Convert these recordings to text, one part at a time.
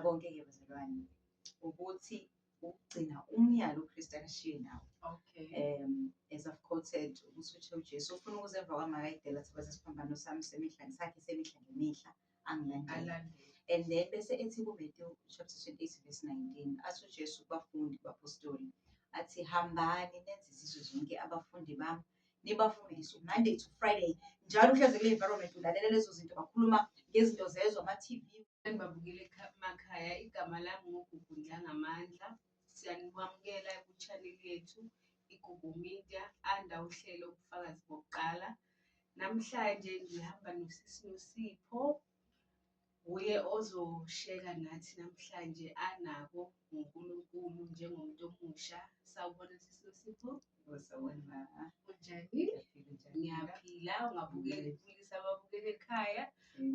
bonke-ke bazalwane ukuthi ukugcina umyalo uKristu akashiye nawo. As I've quoted ukuthi uJesu ufuna ukuze emva kwami akayidela athabathe isiphambano sami semihla ngemihla angilandele. And then bese ethi kuMathewu chapter 28 verse 19 athi uJesu kubafundi bapostoli athi hambani nenze izizwe zonke abafundi bami nibafundise Monday to Friday njalo uhleze kule environment ulalela lezo zinto bakhuluma ngezinto zezwe ama-TV babukele emakhaya. Igama lami nguGugu Ndlangamandla. Siyanibamukela ku-channel yethu iGugu Media anda uhlelo ubufakazi bokuqala. Namhlanje ngihamba nosisi Nosipho, uye ozosheka nathi namhlanje anako ngoNkulunkulu njengomuntu omusha. Sawubona sisi Nosipho. Sawubona. Unjani? Ngiyaphila. Ungabukeli ababukela ekhaya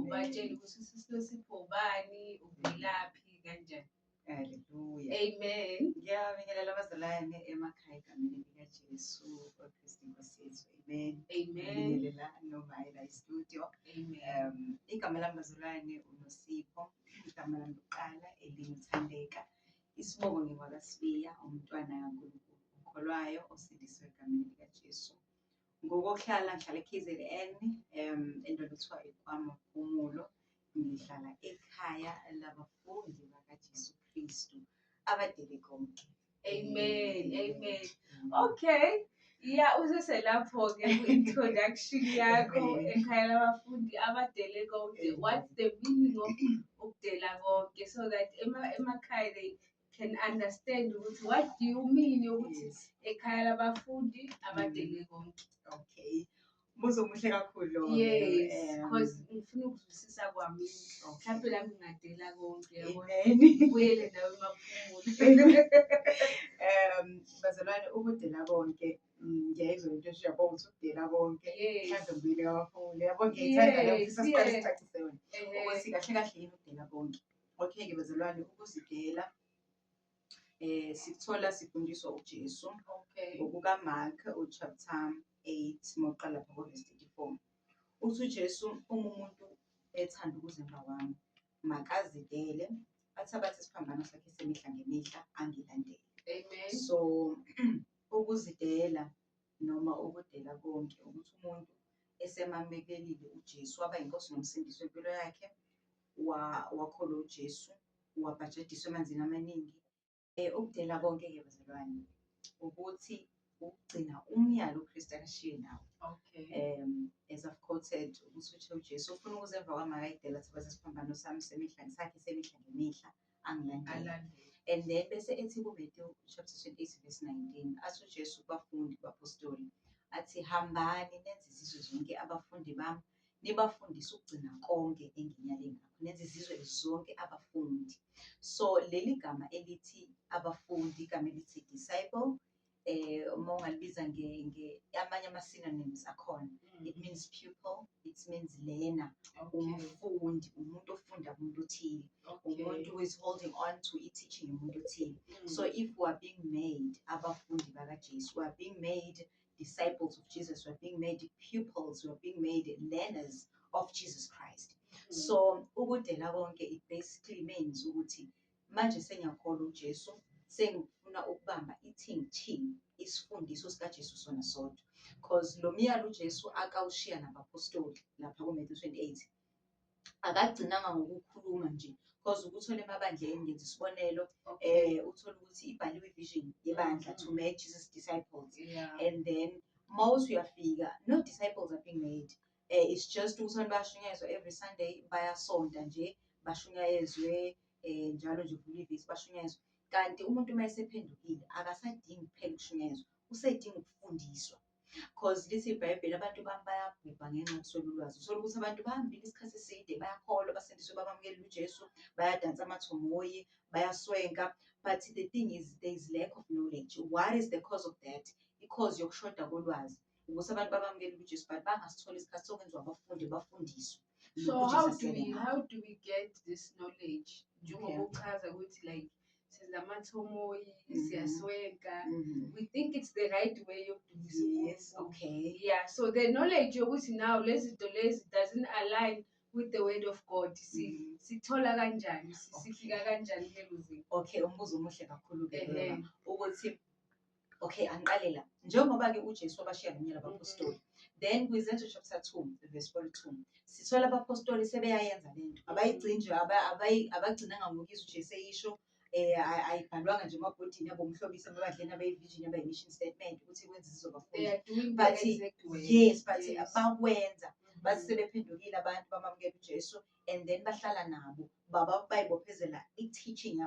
ubatshela ukuthi sisi Nosipho ubani, uvelaphi kanjani. Hallelujah. Amen. Ngiyabingelela abazalwane emakhaya egameni likaJesu uKristu Inkosi yethu. Amen. Ngiyabingelela nomayela istudio. Amen. Igama lami bazalwane uNosipho. Igama lami lokuqala elinguthandeka. Isibongo ngingwakaSibiya, umntwana kaNkulunkulu okholwayo osindiswe egameni likaJesu. Ngokokuhlala ngihlala eKZN endaweni ekuthiwa eKwaMaphumulo. Ngihlala ekhaya labafundi bakaJesu Kristu abadele konke. Amen. Amen. Okay. Yeah, useselapho-ke ku-introduction yakho ekhaya labafundi abadele konke. What's the meaning of ukudela konke, so that emakhaya they can understand ukuthi what do you mean ukuthi ekhaya labafundi abadele konke. Okay. Mbuzo omuhle kakhulu. Yes, because ngifuna ukuzwisisa kwami. Mhlawumbe lami ngingadela konke yabona. Amen. Ubuyele nawe emaphumulo. Bazalwane ukudela konke ngiyayizwa into esiyabonga ukuthi ukudela konke mhlawumbe ngibuyele kakhulu yabona ngiyithanda leyo mfisa siqale sicacise yona ukuthi kahle kahle yini ukudela konke. Okay-ke bazalwane ukuzidela sikuthola sifundiswa uJesu ngokukaMark chapter 8 moqala lapha verse 34. Uthi uJesu uma umuntu ethanda ukuzemba wami makazidele athabathe isiphambano sakhe semihla ngemihla angilandele. Amen. So ukuzidela noma ukudela konke ukuthi umuntu esemamekelile uJesu waba inkosi nomsindisi wempilo yakhe wakholwa uJesu wabhajadiswa emanzini amaningi. Ukudela konke-ke bazalwane ukuthi ukugcina umyalo uKristu akashiye nawo. As I've quoted ukuthi uJesu ufuna ukuze emva kwami akayidela athabathe isiphambano sami semihla ngemihla angilandele. And then bese ethi kuMathewu chapter 28 verse 19 athi uJesu kubafundi bapostoli athi hambani nenze izizwe zonke abafundi bami nibafundise ukugcina konke enginyale ngakho. Nenze izizwe zonke abafundi. So leli gama elithi abafundi, igama elithi disciple, uma ungalibiza amanye ama-synonyms akhona. It means pupil, it means learner, umfundi, umuntu ofunda umuntu othile, umuntu who is holding on to teaching umuntu othile. So if we are being made abafundi bakaJesu, we are being made disciples of Jesus, we are being made pupils, we are being made learners of Jesus Christ. So ukudela konke it basically means ukuthi manje sengiyakholwa uJesu, sengifuna ukubamba i-teaching isifundiso sikaJesu sona sodwa, because lo myalo uJesu akawushiya nabapostoli lapha kuMathewu 28 akagcinanga ngokukhuluma nje, because ukuthole emabandleni ngenza isibonelo uthola ukuthi ibhaliwe ivision yebandla to make Jesus disciples. And then most uyafika no disciples are being made. It's just ukuthi bayashunyayezwa every Sunday, bayasonta nje bashunyayezwe njalo nje ivisi bashunyayezwa. Kanti umuntu uma esephendukile akasadingi kuphela ukushunyayezwa, usedinga ukufundiswa. Because lithi iBhayibheli abantu bami bayabhubha ngenxa yokuswela ulwazi. Uthola ukuthi abantu bahambile isikhathi eside bayakholwa basindiswe babamukela uJesu, bayadansa amathomoyi, bayaswenka, but the thing is there is lack of knowledge. What is the cause of that? Because yokushoda kolwazi. Ukuthi abantu babamukela uJesu but bangasitholi isikhathi sokwenziwa abafundi bafundiswe. So how do we get this knowledge? Njengoba uchaza ukuthi like senza amathomoyi siyaswenka, we think it's the right way of doing so. Yes, okay. Yeah, so the knowledge yokuthi now lezi zinto lezi doesn't align with the word of God sithola kanjani sifika kanjani kulelo zinga. Okay, umbuzo omuhle kakhulu-ke Ehhe. ukuthi okay angiqale la njengoba-ke uJesu wabashiya nomnyeni abapostoli then kwizenzo chapter 2 verse 42 sithola abapostoli sebeyayenza lento abayigcini nje abagcinanga ngokizwa uJesu eyisho ayibhalwanga nje emabhodini abomhlobisa emabandleni abeyivision abayi-mission statement ukuthi kwenza They izobafundi are doing but the exact way. yes but Yes. bakwenza bathi sebephendukile abantu bamamukela uJesu and then bahlala nabo bayibophezela i-teaching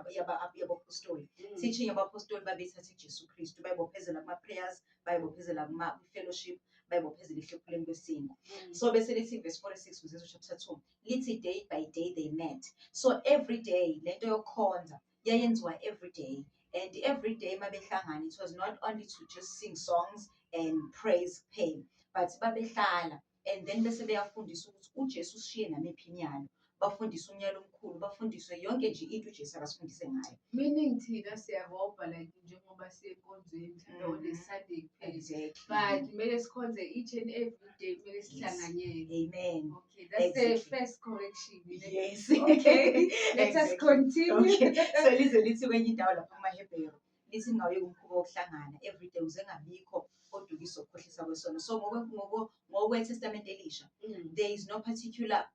yabapostoli teaching yabapostoli babethatha uJesu Kristu bayibophezela kuma-prayers bayibophezela kuma-fellowship bayibophezela ehlephuleni kwesingo. So bese lithi verse 46 kuZesu chapter 2 lithi day by day they met, so every day lento yokukhonza yayenziwa every day, and every day mabehlangana it was not only to just sing songs and praise him but babehlala and then bese beyafundisa ukuthi uJesu ushiye namiphi imiyalo, bafundiswe umyalo omkhulu, bafundiswe yonke nje into uJesu akasifundise ngayo. Meaning thina siyabopha like njengoba siyenkonzweni on a Sunday kuphela. Exactly. But kumele sikhonze each and every day kumele sihlanganyele. Amen. Okay, that's the Exactly. first correction. Yes. Okay, let us Exactly. continue. Okay. So lize lithi kwenye indawo lapha kumaHebheru lithi ngawuyeka umkhuba wokuhlangana every day uze ngabikho odukisa ukukhohlisa kwesono. So ngokweTestament elisha there is no particular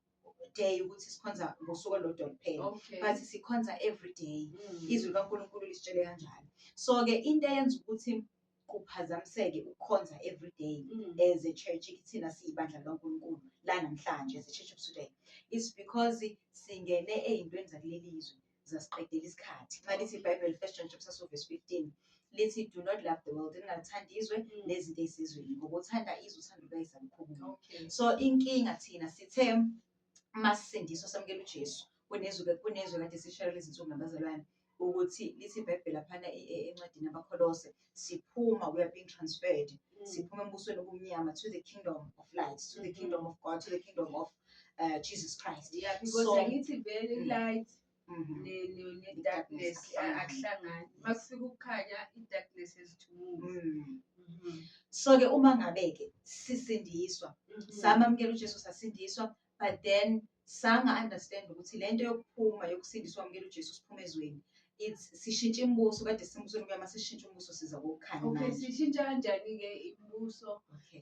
day ukuthi sikhonza ngosuku olodwa kuphela, Okay. but sikhonza every day. Izwi likaNkulunkulu lisitshele kanjalo. So ke into eyenza ukuthi kuphazamiseke ukukhonza every day as a church thina siyibandla likaNkulunkulu la namhlanje as a church of today is because singene eyintweni zakuleli izwe zasiqedela isikhathi. Malithi iBhayibheli 1 John chapter 2 verse 15 lithi do not love the world, ningalithandi izwe nezinto ezisezweni, ngoba uthanda izwe uthanda ukuyisa lukhulu. Okay. So inkinga thina sithe masisindiswa samukela uJesu kunezwe kade sishayela lezi zinsuku nabazalwane ukuthi lithi iBhayibheli laphana encwadini yabaKolose siphuma, we are being transferred, siphuma embusweni obumnyama to the kingdom of light, to the kingdom of God, to the kingdom of Jesus Christ. Yeah, because So- angithi very light Mhm. ne-darkness akuhlangani. Makufika ukukhanya i-darkness has to move. So ke uma ngabe ke sisindiswa samamukela uJesu sasindiswa, but then sanga understand ukuthi lento yokuphuma yokusindiswa amukela uJesu siphuma ezweni sishintsha imbuso, kade simbusweni omnyama sishintsha umbuso siza kokukhanya Okay, manje. sishintsha kanjani-ke imibuso? Okay.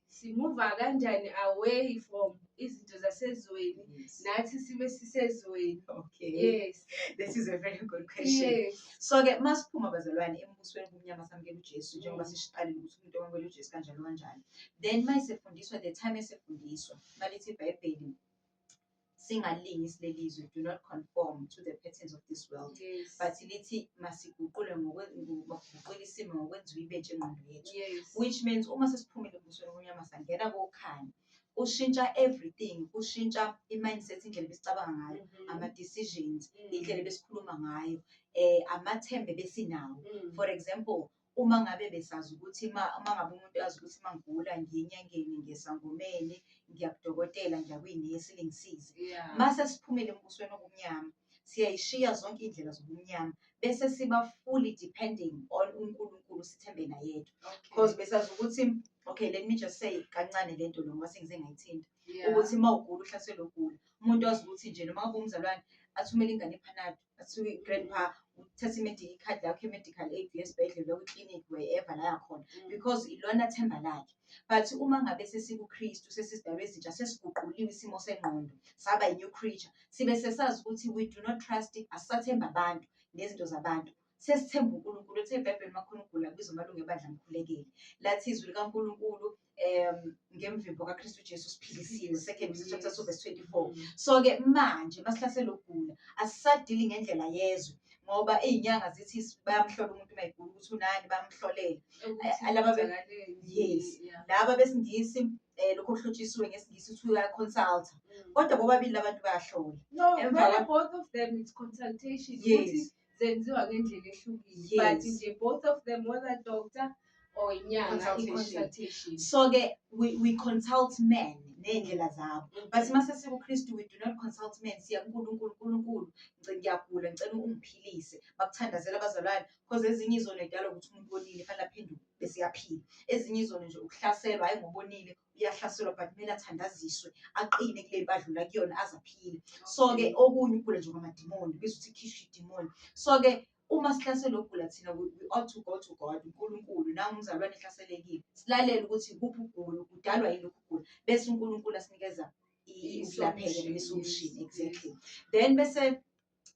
Simuva kanjani away from izinto zasezweni Yes. nathi sibe sisezweni? Okay. Yes. This is a very good question. Yes. So ke masiphuma bazalwane embusweni omnyama samukela uJesu njengoba sishiqalile ukuthi umuntu owamukela uJesu kanjalo kanjani. Then mayisefundiswa the time esefundiswa malithi iBhayibheli singalingi isilelizwe, do not conform to the patterns of this world. Yes. But lithi masiguqule ngokuguqula isimo ngokwenziwa ibentshe engqondo yethu, Yes. which means uma sesiphumile embusweni omnyama sangena kokukhanya ushintsha everything, ushintsha i-mindset, indlela besicabanga ngayo, ama-decisions, indlela besikhuluma ngayo, amathembe besinawo. For example, uma ngabe besazi ukuthi uma ngabe umuntu yazi ukuthi mangigula ngiye enyangeni, ngiye esangomeni, ngiya kudokotela, ngiya kwinesi lingisize. Yeah. Mase siphumile embusweni obumnyama siyayishiya zonke indlela zobumnyama bese siba fully depending on uNkulunkulu, sithembe na yedwa, because besazi ukuthi okay, let me just say kancane lento lo ngoba sengize ngayithinta ukuthi mawugula uhlaselwe ugula, umuntu wazi ukuthi nje noma ngabe umzalwane athumele ingane ePanado, athuke grandpa uthathe i-medical card lakho, i-medical aid yesibhedlela kwi-clinic wherever la yakhona, because ilona themba lakhe. But uma ngabe sesikuKristu, sesisidalwe ezintsha, sesiguquliwe isimo sengqondo, saba i-new creature, sibe sesazi ukuthi we do not trust, asisathemba abantu nezinto zabantu, sesithemba uNkulunkulu. Lithe iBhayibheli makhona ukugula kubiza amalungu ebandla mkhulekile, lathi izwi likaNkulunkulu ngemvimbo kaKristu Jesu siphilisiwe, 2 chapter 2 verse 24. So ke manje masihlaselwe ukugula asisadili ngendlela yezwe, ngoba izinyanga zithi bayamhlola umuntu mayigula ukuthi unani, bamhlolele. Yes. Laba besingisi lokho okuhlotshisiwe ngesingisi ukuthi uya-consult, kodwa bobabili labantu bayahlola. No, Emva vele both of them it's consultation. Yes. Ukuthi zenziwa ngendlela ehlukile. Yes. But nje both of them, whether doctor or inyanga Consultation. i-consultation. So-ke we consult men ney'ndlela zabo. But mase sikuKristu we do not consult men. Siya kuNkulunkulu, uNkulunkulu ngiyagula ngicela ungiphilise. Bakuthandazela abazalwane because ezinye izono y'dalwa ukuthi umuntu ubonile fanele aphenduke bese yaphila. Ezinye izono nje ukuhlaselwa hayi ngobonile uyahlaselwa but kumele athandaziswe aqine kule badlula kuyona azaphile. So-ke okunye ukugula nje kwamadimoni bese uthi khishwa idimoni. So-ke uma sihlaselwe ukugula thina we ought to go to God uNkulunkulu nami umzalwane ehlaselekile silalele ukuthi ikuphi ukugula kudalwa yilokhu ukugula bese uNkulunkulu asinikeza ukulapheka ne-solution. Exactly. Then bese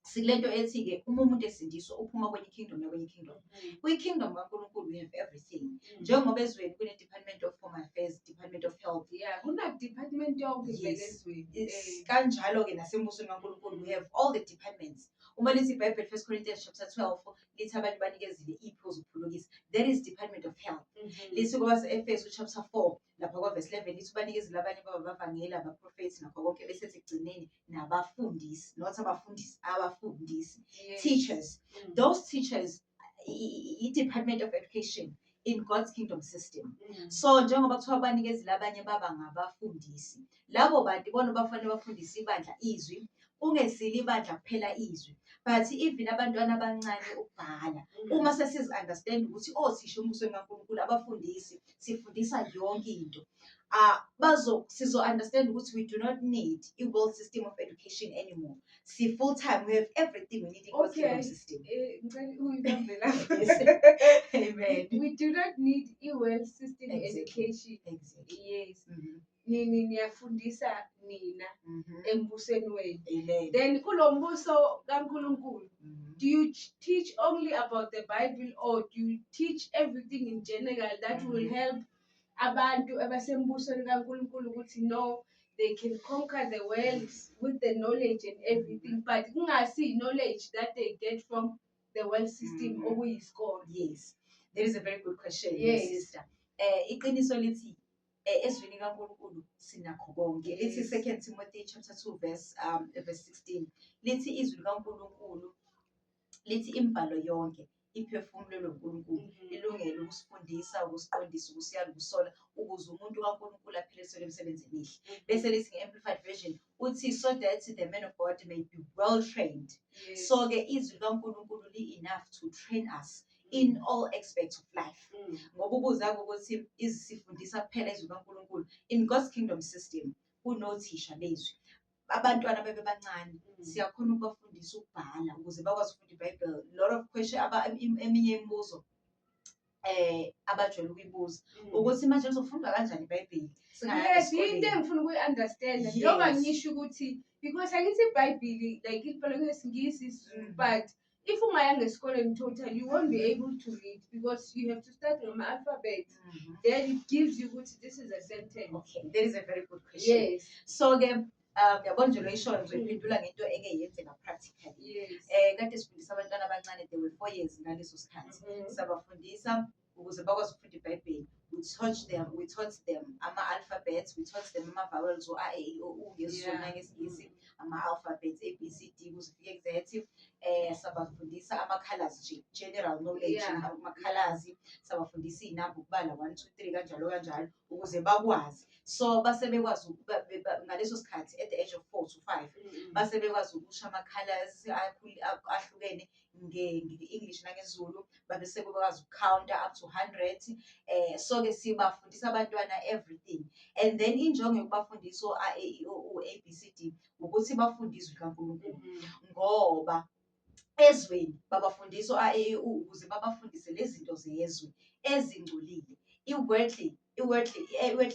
sikulento ethi-ke uma umuntu esindiswa uphuma kwenye kingdom nakwenye kingdom. Kwi-kingdom kaNkulunkulu we have everything. Njengoba ezweni kune-Department of Home Affairs, Department of Health. Yeah, kuna-department yonke vele ezweni. Kanjalo-ke nasembusweni kaNkulunkulu we have all the departments. Uma lithi iBhayibheli 1 Corinthians chapter 12 lithi abantu banikezile ipho zokuphulukisa. That is Department of Health. Lithi kwase-Efesu chapter 4 lapha kwa-verse 11 lithi banikezile abanye babavangeli abaprofethi nakho konke bese ekugcineni nabafundisi, not abafundisi, abafundisi. Teachers. Those teachers i-Department of Education in God's kingdom system. So njengoba kuthiwa banikezile abanye baba ngabafundisi, labo bantu bona bafanele bafundise ibandla izwi, kungesile ibandla kuphela izwi, but even abantwana abancane ukubhala. Uma sesizi-understand ukuthi othisha embusweni kaNkulunkulu abafundisi sifundisa yonke into, sizo-understand ukuthi we do not need i-world system of education anymore. Si full time we have everything we need in God's kingdom system. Amen. We do not need i-world system education. Exactly. Yes. Niyafundisa nina embusweni wenu. Amen. Then kulo mbuso kaNkulunkulu, do you teach only about the Bible or do you teach everything in general that will help abantu abasembusweni kaNkulunkulu ukuthi no, they can conquer the world with the knowledge and everything, but kungasi knowledge that they get from the world system okuyisikole? Yes, that is a very good question. Yes, sister. Iqiniso lithi ezweni kaNkulunkulu sinakho konke. Lithi 2 Timothy chapter 2 verse 16 lithi izwi likaNkulunkulu lithi imbhalo yonke iphefumulelwe uNkulunkulu ilungele ukusifundisa, ukusiqondisa, ukusiyala, ukusola ukuze umuntu kaNkulunkulu aphiliselwe emsebenzini emihle. Bese lithi nge-Amplified version uthi so that the man of God may be well trained. So-ke izwi likaNkulunkulu li-enough to train us in all aspects of life. Ngoba ubuza ukuthi izisifundisa kuphela izwi likaNkulunkulu. In God's kingdom system kunothisha bezwi. Abantwana bebe bancane siyakhona ukubafundisa ukubhala ukuze bakwazi ukufunda iBhayibheli. Lot of question eminye imibuzo abajwayele ukuyibuza ukuthi manje uzofunda kanjani iBhayibheli singaya esikoleni. Into engifuna ukuyi-understand njengoba ngisho ukuthi because angithi iBhayibheli like ibhalwe ngesingisi but if ungayanga esikoleni totally you won't be able to read because you have to start from alphabet. Then it gives you ukuthi this is a sentence. Okay, that is a very good question. Yes. So-ke yabona nje lo yisho ngizoyiphendula ngento eke yenzeka practically. Kade sifundisa abantwana abancane they were 4 years ngaleso sikhathi. Sabafundisa ukuze bakwazi ukufunda iBhayibheli. We taught them ama-alphabets, we taught them ama-vowels A, E, I, O, U ngesizulu nangesingisi, ama-alphabets A, B, C, D kuze kufike ku-Z. Sabafundisa ama-colours nje, general knowledge ama-colours. Sabafundisa iy'namba ukubala 1, 2, 3 kanjalo kanjalo ukuze bakwazi. So base bekwazi ngaleso sikhathi at the age of 4 to 5 base bekwazi ukusho ama-colours ahlukene nge-English nangesiZulu, babe sebekwazi ukucounta up to 100. So-ke sibafundisa abantwana everything, and then injongo yokubafundisa A, E, I, O, U, A, B, C, D ukuthi bafundiswe kaNkulunkulu ngoba ezweni babafundisa A, E, I, O, U ukuze babafundise lezi zinto zezwe ezingcolile. I-worldly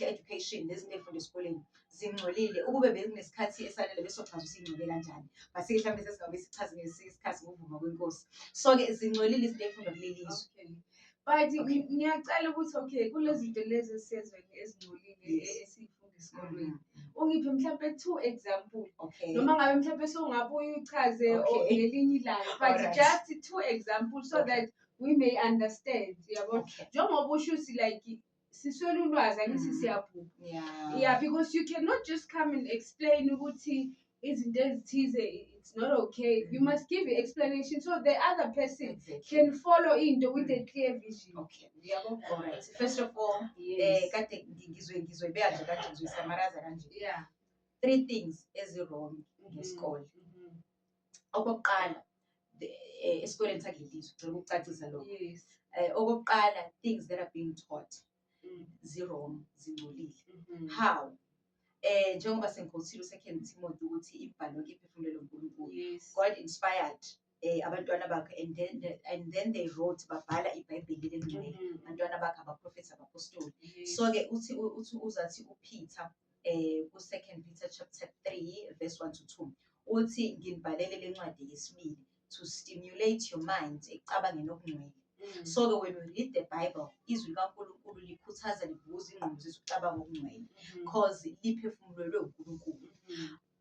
education lezinto ey'funda esikoleni zingcolile. Ukube bekunesikhathi esanele besochaza singcole kanjani, base mhlawumbe sesingabe sichaze ngesinye isikhathi ngokuvuma kwenkosi. So-ke zingcolile izinto ey'funda kuleli izwe. But ngiyacela ukuthi okay kulezi zinto lezi esizweni ezingcolile esiyifunda esikolweni ungiphe mhlawumbe 2 examples. Noma ngabe mhlawumbe songabuye uchaze ngelinye ilanga, but just 2 examples so that we may understand. Yabo njengoba usho ukuthi like siswele ulwazi angithi siyabhuka. Yeah, because you cannot just come and explain ukuthi izinto ezithize it's not okay. You must give your explanation so the other person Exactly. can follow into with a clear vision. Okay. Yabo? Alright. First of all, Yes. kade ngizoyibeka nje kanje ngizoyisamaraza kanje. Yeah. 3 things ezi-wrong ngesikole. Okokuqala, esikoleni sakulelizwe ngicela ukucacisa lokho. Yes. Okokuqala, things that are being taught zi-wrong, zingcolile. How? Njengoba sengikhosile u2 Timothy ukuthi imibhalo yonke iphefumulelwe uNkulunkulu. Yes. God inspired abantwana bakhe and then they wrote, babhala iBhayibheli elingcwele. Abantwana bakhe abaprofethi abapostoli. So ke uthi uzathi uPeter ku2 Peter chapter 3 verse 1 to 2 uthi nginibhalele lencwadi yesibili to stimulate your mind ecabangeni okungcwele. So when we read the Bible, izwi likaNkulunkulu likhuthaza livuza ingqondo zethu ukucabanga okungcwele because liphefumulelwe uNkulunkulu.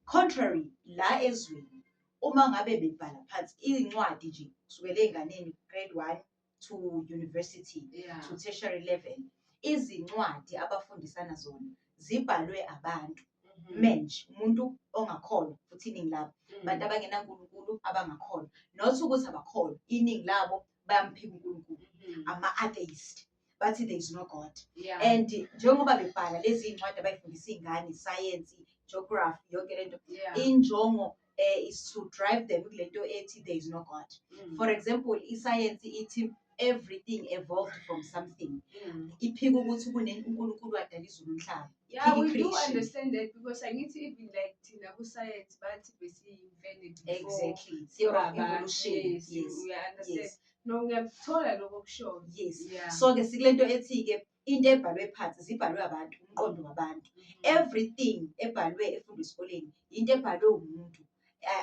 Contrary la ezweni uma ngabe bebhala phansi incwadi nje kusukela enganeni grade 1 to university to tertiary level, izincwadi abafundisana zona zibhalwe abantu. Mensch, umuntu ongakholwa futhi iningi labo abantu abangenaNkulunkulu abangakholwa, not ukuthi abakholwa, iningi labo bayamphika uNkulunkulu, ama-atheist, bathi there is no God. And njengoba bebhala lezi incwadi abayifundisa iy'ngane, science, geography, yonke lento, injongo is to drive them kulento ethi there is no God. For example, iscience ithi everything evolved from something. Iphika ukuthi uNkulunkulu wadala izulu nomhlaba. Yeah, we do understand that because I need to even like Tina science, but we see invented before. Exactly. Theory of evolution. Yes. We understand. Yes. No, ngiyakuthola lokho kusho. Yes. Yeah. So ke sikulento ethi ke into ebhalwe phansi zibhalwe abantu, umqondo wabantu. Everything ebhalwe efundwa esikoleni into ebhalwe umuntu.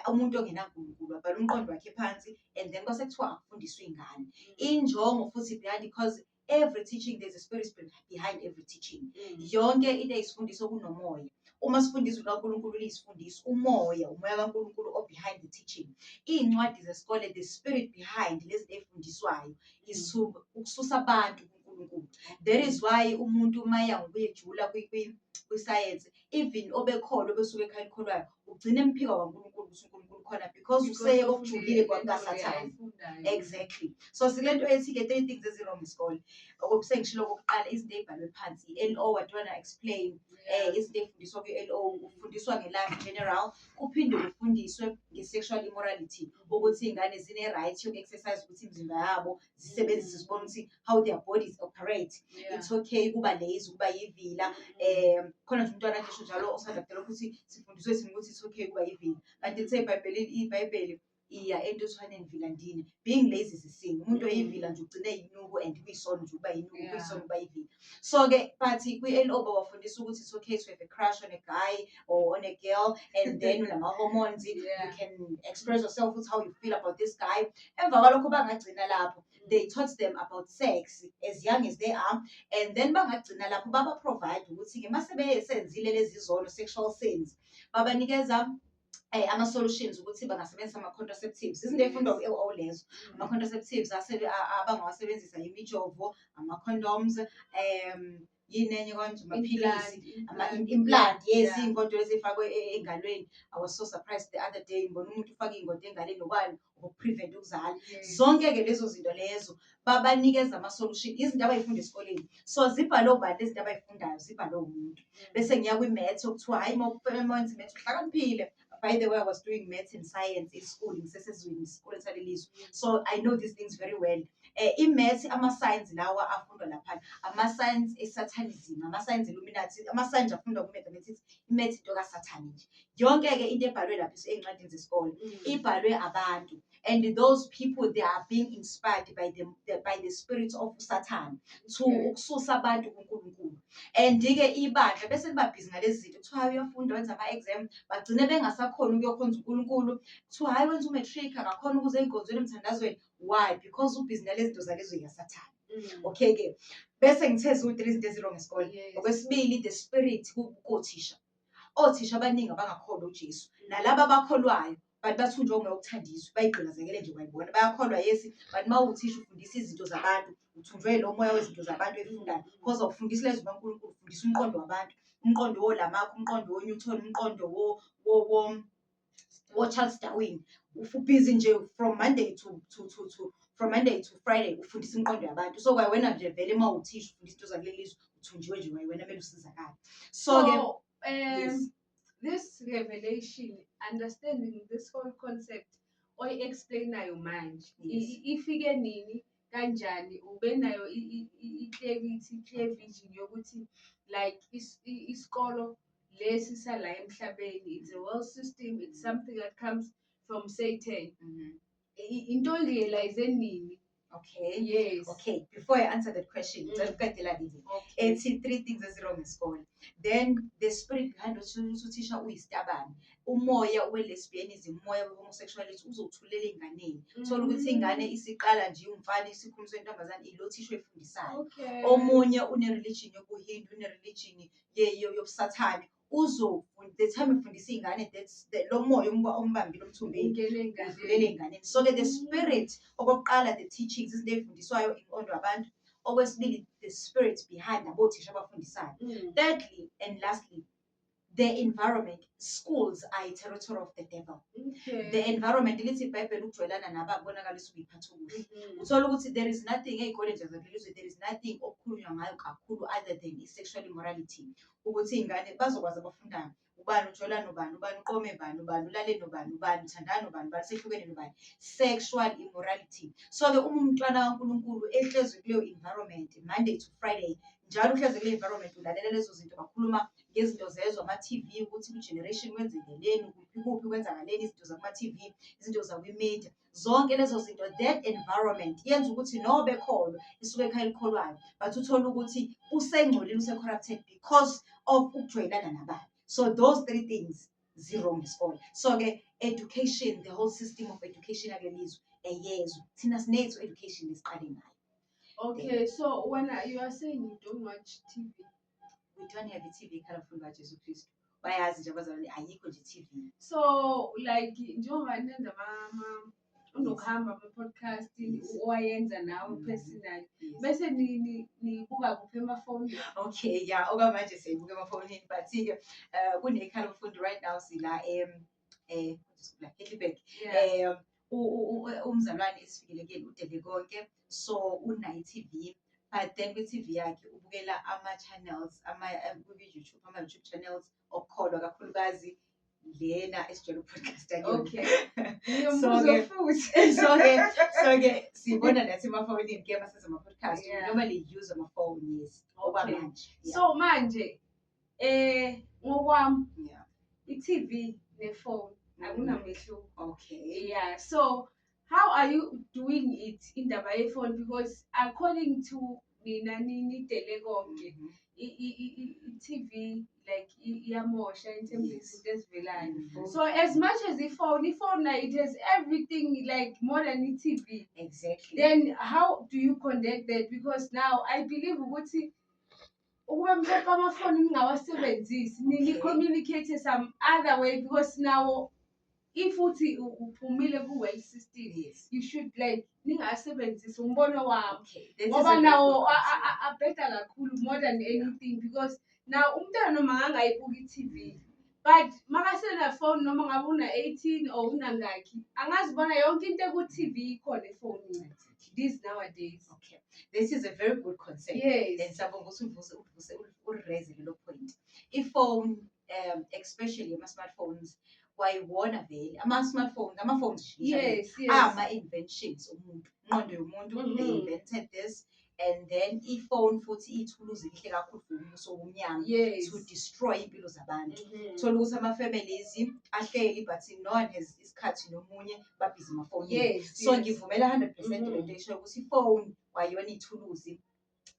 Umuntu ongenaNkulunkulu abhala umqondo wakhe phansi and then kwase kuthiwa akufundiswe ingane. Injongo futhi behind, because every teaching there's a spirit behind every teaching. Yonke into eyisifundiswa kunomoya. Uma sifundiswa uNkulunkulu liyisifundisa umoya kaNkulunkulu o behind the teaching. Iy'ncwadi zesikole, the spirit behind lezi ey'fundiswayo is to ukususa abantu kuNkulunkulu. That is why umuntu maya ngokuyejula kwi-science, even obekholwa obesuke ekhaya elikholwayo ugcina emphika kwaNkulunkulu ukuthi uNkulunkulu khona because useye okujulile kwaSathane. Exactly. So sikulento ethi ke 3 things ezirong isikole. Okusengishilo okokuqala izinto ey'bhalwe phansi, i-LO what you wanna explain, izinto ey'fundiswa kwi-LO kufundiswa nge-life general, kuphinde kufundiswe nge-sexual immorality ukuthi iy'ngane zine-right yoku-exercise ukuthi imizimba yabo zisebenzise zibone ukuthi how their bodies operate. It's okay kuba lazy, kuba yivila. Khona nje umntwana ngisho njalo osanda kudala ukuthi sifundiswe thina ukuthi it's okay kuba yivila. Kanti lithe iBhayibheli iya entuthwaneni vilandini. Being lazy is a sin. Umuntu oyivila nje ugcine yinuku and kuyisono nje ukuba yinuku, kuyisono ukuba yivila. So ke but kwi-LO bawafundisa ukuthi it's okay to have a crush on a guy or on a girl and then unama-hormones, you can express yourself with how you feel about this guy. Emva kwalokho bangagcina lapho. They taught them about sex as young as they are, and then bangagcina lapho baba provide ukuthi ke mase besenzile lezi zono sexual sins babanikeza ama-solutions ukuthi bangasebenzisa ama-contraceptives. Izinto ey'fundwa kwi-LO lezo. Ama-contraceptives abangawasebenzisa imijovo, ama-condoms, yini enye konje, amaphilisi, ama-implant, yes, iy'ngodo ezifakwe engalweni. I was so surprised the other day ngibona umuntu ufake iy'ngodo engaleni nokwani ukuprevent ukuzala. Zonke-ke lezo zinto lezo babanikeza ama-solution, izinto abay'funda esikoleni. So zibhalwe ubani lezi zinto abay'fundayo, zibhalwe umuntu. Bese ngiya kwi-maths okuthiwa hayi mawenza i-maths uhlakaniphile. By the way, I was doing maths and science in school, ngisesezweni esikoleni salelizwe. So I know these things very well. I-maths, ama-science lawa afundwa laphana, ama-science e-Satanism, ama-science Illuminati, ama-science afundwa ku-mathematics, i-maths into kaSathane nje. Yonke-ke into ebhalwe lapha ey'ncwadini zesikole ibhalwe abantu. And those people, they are being inspired by the spirit of Satan to ukususa abantu kuNkulunkulu. And-ke ibandla bese libabhizi ngalezi zinto kuthiwa uyafunda wenza ama-exam bagcine bengasakhona ukuyokhonza uNkulunkulu. Kuthiwa hayi wenza umatric akakhona ukuze ey'nkonzweni emthandazweni. Why? Because ubhizi nalezi zinto zalezo zikaSathane. Okay-ke bese ngithe zu-3 izinto ezirong isikole. Okwesibili, the spirit kothisha. Othisha abaningi abangakholwa uJesu nalaba abakholwayo but bathunjwe umoya wokuthandiswa, bayigqilazekele nje bayibona. Bayakholwa yes, but uma uthisha ufundisa izinto zabantu uthunjwe lo moya wezinto zabantu efundayo because awufundisi lezwi kaNkulunkulu, ufundisa umqondo wabantu, umqondo woLamarck, umqondo woNewton, umqondo wo-Charles Darwin busy nje from Monday to Friday ufundisa imiqondo yabantu. So wena nje vele uma uthisha ufundisa into zakuleli lizwe uthunjiwe nje wena mele usizakale. So yes. This revelation, understanding this whole concept oyi-explainayo manje ifike nini kanjani ube nayo i-clarity, clear vision yokuthi like isikolo lesi sala emhlabeni, it's a world system, it's something that comes from Satan. Into realize nini? Okay. Yes. Okay. Before I answer that question, it's 3 things ezirong ngesikole. Then the spirit behind uthisha uyisitabane. Umoya we-lesbianism, umoya we-homosexuality uzowuthulela enganeni. Thola ukuthi ingane isiqala nje umfana isikhulumiswa intombazane ilo thisha efundisayo. Omunye une-religion yobuHindu, une-religion yobusathane. The time efundisa ingane that's lo moya ombambile omthumbeni udlulele enganeni. So the spirit okokuqala, the teachings izinto ezifundiswayo inqondo abantu. Okwesibili, the spirit behind abothisha abafundisayo. Thirdly and lastly, the environment. Schools are a territory of the devil. The environment, lithi iBhayibheli ukujwayelana nababonakalisa ukuyiphatha okuhle. Uthola ukuthi there is nothing ey'koleni zakulelizwe, there is nothing okukhulunywa ngayo kakhulu other than sexual immorality. Ukuthi iy'ngane bazokwazi abafundayo ubani ujwayelana nobani, ubani uqome bani, ubani ulale nobani, ubani uthandana nobani, ubani sehlukene nobani. Sexual immorality. So-ke uma umntwana kaNkulunkulu ehlezi kuleyo environment Monday to Friday, njalo uhlezi kuleyo environment ulalela lezo zinto, bakhuluma ngezinto zezwe ama-TV ukuthi ku-generation kwenzekeleni, kuphi kwenzakaleni, izinto zakuma-TV, izinto zakwi-media, zonke lezo zinto. That environment yenza ukuthi nobe ekholwa isuke ekhaya elikholwayo, but uthola ukuthi usengcolile, use-corrupted because of ukujwayelana nabantu. So those 3 things zero ngesikole. So-ke education, the whole system of education yakelizwe eyezwe. Thina sinethu education lesiqale ngayo. Okay, so when you are saying you don't watch TV, we don't have a TV ekhalafundi kaJesu Kristu. Bayazi nje abazalwane ayikho nje TV. So like njengoba nenza unokuhamba ama-podcast owayenza nawe personally, bese nibuka kuphi emafonini? Okay, yeah, okwamanje siyibuka emafonini, but kunekhalafundi right now sila Heidelberg. Umzalwane esifikelekile udele konke, so unayo i-TV. But then kwi-TV yakhe ubukela ama-channels, YouTube, ama-YouTube channels okukholwa kakhulukazi lena esijwayele upodcast akuyona. Okay. So-ke sibona nathi emafonini ke masenza ama-podcast, we normally use ama-phone, yes. Okwamanje. So manje ngokwami i-TV ne-phone akunamehluko. Okay. Yeah. So how are you doing it indaba ye-phone? Because according to mina nidele konke i-TV like iyamosha in terms of izinto ezivelayo. So as much as i-phone it has everything like more than i-TV. Exactly. Then how do you conduct that? Because now I believe ukuthi ukuba mhlawumbe amafoni ningawasebenzisi ni-communicate some other way, because now if uthi uphumile ku-well system, you should like ningasebenzisi umbono wami ngoba nawo abheda kakhulu more than anything, because now umntwana noma angayibuka i-TV but makasena phone noma ngabe una-18 or unangakhi angazibona yonke into eku-TV ikhona efonini these nowadays. Okay, this is a very good concept. Yes. Then sabonga ukuthi ureze lelo point. Iphone, especially ama-smartphones, wayibona vele ama-phones yes. ama-inventions omuntu, inqondo yomuntu, they invented this. And then iphone futhi ithuluzi lihle kakhulu for umuso womnyama to destroy impilo zabantu. Thola ukuthi ama-families ahleli but no one has isikhathi nomunye babhizi emafonini. So ngivumela 100% lento esho ukuthi iphone wayona ithuluzi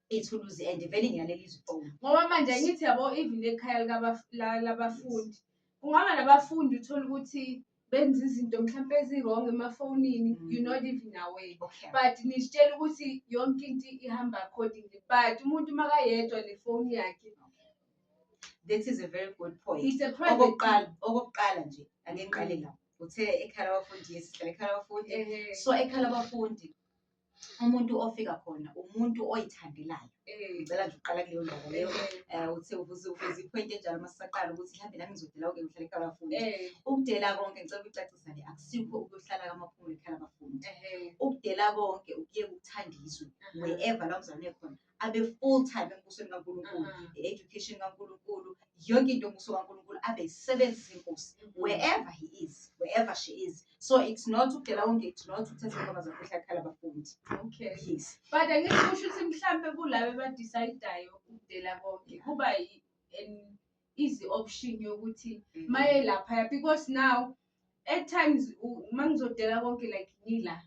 and vele ngiyalelizwa iphone. Ngoba manje ngithi yabo even ekhaya labafundi kungaba nabafundi uthola ukuthi benza izinto mhlawumbe ezi-wrong emafonini, you're not even aware. Okay. But nisitshela ukuthi yonke into ihamba accordingly, but umuntu makayedwa nefoni yakhe. That is a very good point. It's a private okokuqala nje ake ngiqale la uthe ekhaya labafundi, yes, sihlala ekhaya labafundi. So ekhaya labafundi umuntu ofika khona umuntu oyithandelayo. Ngicela nje uqala kuleyo ndaba leyo. Uthe uveze ipoint enjalo masisaqala ukuthi mhlawumbe nami ngizodela konke ngihlale ekhaya labafundi. Ukudela konke ngicela ukucacisa nje akusikho ukuhlala kamaphumulo ekhaya labafundi. Ukudela konke ukuyeka ukuthandiswe wherever la uzalwane khona. Abe full time embusweni kaNkulunkulu, education kaNkulunkulu, yonke into umbuso kaNkulunkulu abe isebenzisa inkosi wherever he is, wherever she is. So it's not ukudela konke, it's not ukuthatha ingoma zakhe ekhaya labafundi. Okay. Yes. But angithi kusho ukuthi mhlambe kulabo abadecidayo ukudela konke kuba an easy option yokuthi maye lapha, because now at times mangizodela konke like ngila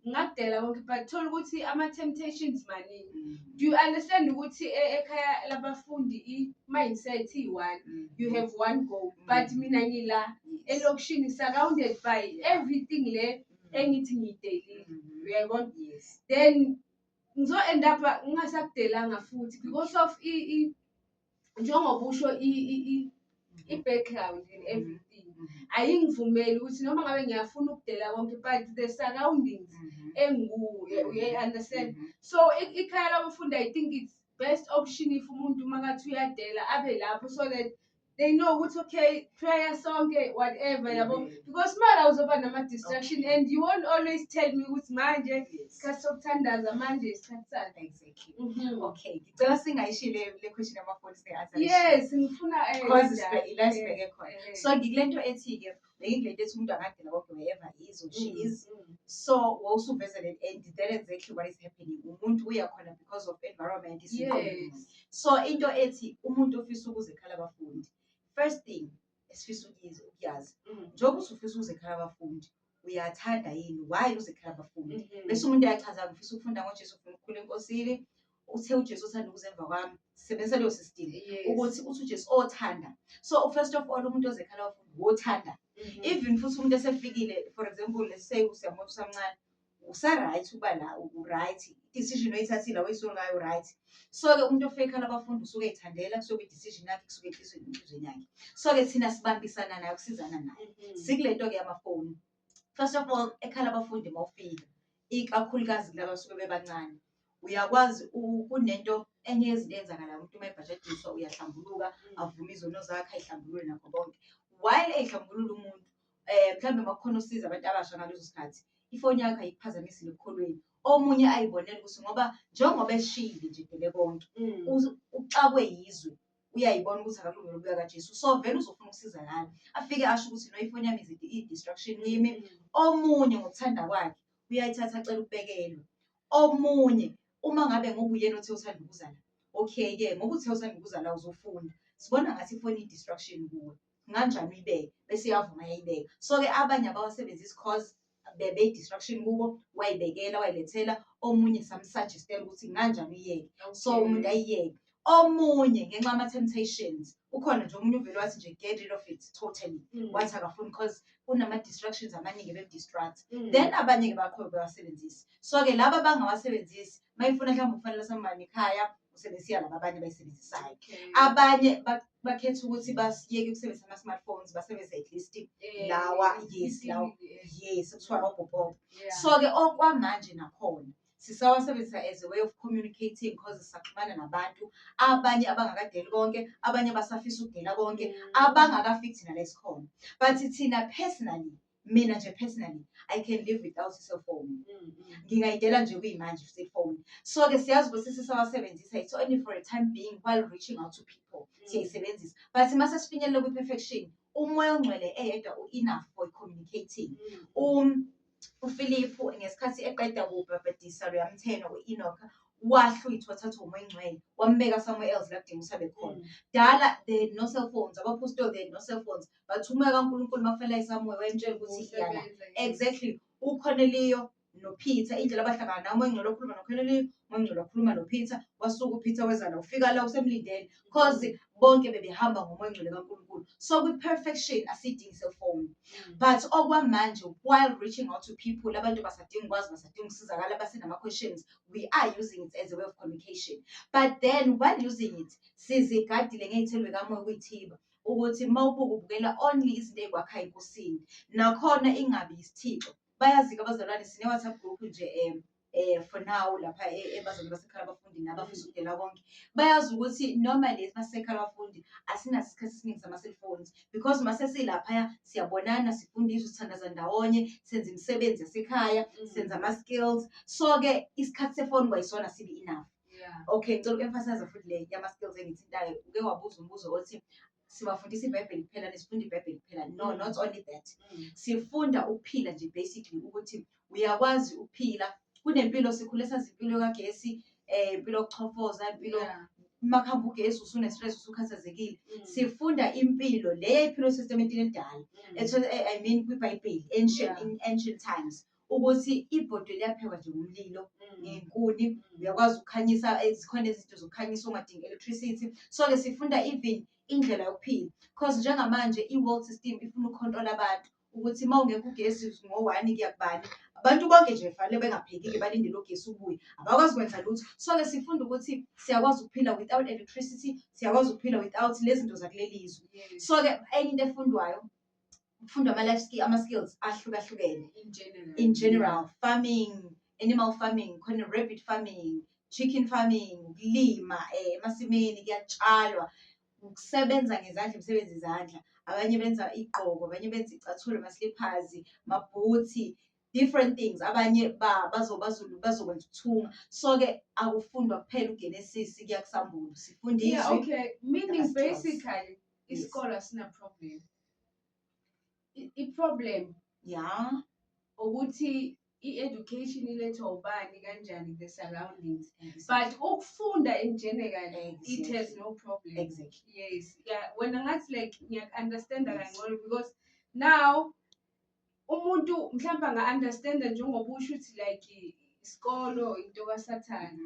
ngakudela konke but thola ukuthi ama-temptations maningi. Do you understand ukuthi ekhaya labafundi i-mindset i-one, you have one goal, but mina ngila elokishini surrounded by everything le engithi ngiyidelile, uyayibona? Yes. Then ngizo-end up ngingasakudelanga futhi because of njengoba usho i-background and everything. Ayingivumeli ukuthi noma ngabe ngiyafuna ukudela konke but the surroundings enguye, understand? So ikhaya labafundi I think it's best option if umuntu makathi uyadela abe lapho so that they know ukuthi okay prayer sonke whatever yabo, because mara uzoba nama-distraction and you won't always tell me ukuthi manje isikhathi sokuthandaza manje isikhathi sani. Exactly. Okay, ngicela singayishile le question yamafoni singe-answer. Yes, ngifuna because ila sibheke khona. So ngilento ethi-ke ngilento ethi umuntu angadela konke wherever he is or she is. So wawusuvezele and that exactly what is happening. Umuntu uyakhona because of environment is yes. So into ethi umuntu ofisa ukuze ekhala abafundi, first thing esifisa ukuyazi njengoba usufisa ukuze ekhala abafundi uyathanda yini, why uze ekhala abafundi. Bese umuntu uyachaza ngifisa ukufunda ngoJesu, ufuna ukukhula enkosini, uthe uJesu uthanda ukuze emva kwami, sebenzisa leyo system ukuthi uthi uJesu othanda. So first of all umuntu oze ekhala abafundi wothanda. Even futhi umuntu esefikile, for example let's say usiyamona usamncane, usa-right ukuba la u-right, decision oyithathile awuyisuka ngayo right. So-ke umuntu ofika ekhala abafundi usuke eyithandela, kusuke i-decision yakhe kusuke enhlizweni yakhe. So-ke thina sibambisana naye ukusizana naye. Sikulento-ke yamafoni. First of all ekhala abafundi mawufika ikakhulukazi laba basuke bebancane, uyakwazi kunento enye yezinto eyenzakalayo umuntu uma ebhajediswa uyahlambuluka, avume izono zakhe ayihlambulule nakho konke. While eyihlambulula umuntu mhlawumbe makukhona usiza abantu abasha ngalezo sikhathi, ifoni yakhe ayikuphazamisile ekukholweni. Omunye ayibonela ukuthi ngoba njengoba eshile nje dele konke uxakwe yizwe uyayibona ukuthi akalungile ukuya kaJesu. So vele uzofuna ukusizakala, afike asho ukuthi no ifoni yami izithi i-distraction kimi. Omunye ngokuthanda kwakhe uyayithatha acela ukubekelwa. Omunye uma ngabe ngoba uyena othe uthanda ukuzala, okay-ke ngoba uthe uthanda ukuzala uzofunda, sibona ngathi ifoni i-distraction kuwe, kanjani uyibeke bese iyavuma yayibeka. So-ke abanye abawasebenzisi cause bebe-distraction kubo, wayibekela wayilethela, omunye samsuggestela ukuthi kanjani uyiyeke. So umuntu ayiyeke. Omunye ngenxa yama-temptations ukhona nje omunye uvele wathi nje get rid of it totally, wathi akafuni because kunama-distractions amaningi be-distract. Then abanye-ke bakho bewasebenzisi. So-ke laba abangawasebenzisi mayifuna mhlawumbe ukufanele sambani ekhaya usebenzisa laba abanye abayisebenzisayo. Abanye bakhetha ukuthi basiyeke ukusebenzisa ama-smartphones basebenzise at least lawa yes kuthiwa obhobho. So-ke okwamanje nakhona sisawasebenzisa as a way of communicating because sisaxhumana nabantu abanye abangakadeli konke, abanye basafisa ukudela konke, abangakafiki thina la esikhona. But thina personally, mina nje personally I can live without i-cellphone. Ngingayidela nje kuyimanje i-cellphone. So-ke siyazi ukuthi sisawasebenzisa it's only for a time being while reaching out to people. Siyayisebenzisa but mase sifinyelele kwi-perfection, umoya ongcwele eyedwa u-enough for communicating. uPhiliphu ngesikhathi eqeda ukubhabhadisa loyamthena u-Enoch wahlwithwa wathathwa umoya ongcwele wambeka somewhere else la kudinga ukuthi abe khona. Dala they had no cell phones, abapostoli they had no cell phones, but umoya kaNkulunkulu mafanele ayisamuye wayemtshela ukuthi iyala. Exactly. uCornelio noPeter indlela abahlangana nayo, umoya ongcwele okhuluma noCornelio, umoya ongcwele okhuluma noPeter, wasuka uPeter weza la ufika la usemlindele because bonke bebehamba ngomoya ongcwele kaNkulunkulu. So kwi-perfection asidingi cellphone. But okwamanje while reaching out to people, abantu basadinga ukwazi, basadinga ukusizakala, basenama-questions, we are using it as a way of communication. But then while using it sizigadile ngey'thelwe kamoya kuyithiba ukuthi mawubuka ubukela only izinto ey'kwakhayo enkosini, nakhona ingabi yisithixo. Bayazi-ke abazalwane sine-WhatsApp group nje for now lapha ebazali basekhaya abafundi nabafisa ukudela konke bayazi ukuthi normally basekhaya abafundi asinaso isikhathi esiningi sama-cellphones because mase silaphaya siyabonana sifunda izwi sithandaza ndawonye senza imisebenzi yasekhaya senza ama-skills so-ke isikhathi sefoni kwayisona sibe enough. Okay, ngicela uku-emphasize futhi le yama-skills engithintayo uke wabuza umbuzo othi sibafundisa iBhayibheli kuphela nesifunda iBhayibheli kuphela. No, not only that. Sifunda ukuphila nje basically ukuthi uyakwazi ukuphila kunempilo sikhule sazi impilo kagesi impilo yokuchofoza impilo makhamba ugesi usune-stress usukhathazekile sifunda impilo le yayiphilwa esitamentini elidala I mean kwiBhayibheli ancient times ukuthi ibhodwe liyaphekwa nje ngomlilo ngenkuni uyakwazi ukukhanyisa zikhona izinto zokukhanyisa ongadingi electricity so-ke sifunda even indlela yokuphila because njengamanje i-world system ifuna ukukhontrola abantu ukuthi uma ungekho ugesi ngo-1 kuya kubani abantu bonke nje fanele bengapheki-ke balindele ugesi ubuye abakwazi kwenza lutho so-ke sifunda ukuthi siyakwazi ukuphila without electricity siyakwazi ukuphila without lezi zinto zakuleli izwe so-ke enye into efundwayo kufundwa ama-skills ahlukahlukene in general farming animal farming khona rabbit farming chicken farming ukulima emasimini kuyatshalwa ukusebenza ngezandla imisebenzi izandla abanye benza igqoko abanye benza icathulo ama-slippers mabhuthi different things abanye bazokwenza ukuthunga so-ke akufundwa kuphela uGenesis kuya kuSambulo sifunda izwi okay meaning basically isikole asina problem i-problem ukuthi i-education ilethwa ubani kanjani the surroundings but ukufunda in general it has no problem yes wena ngathi like ngiya-understanda kangcono because now umuntu mhlawumbe anga-understanda njengoba usho ukuthi like isikolo into kaSathane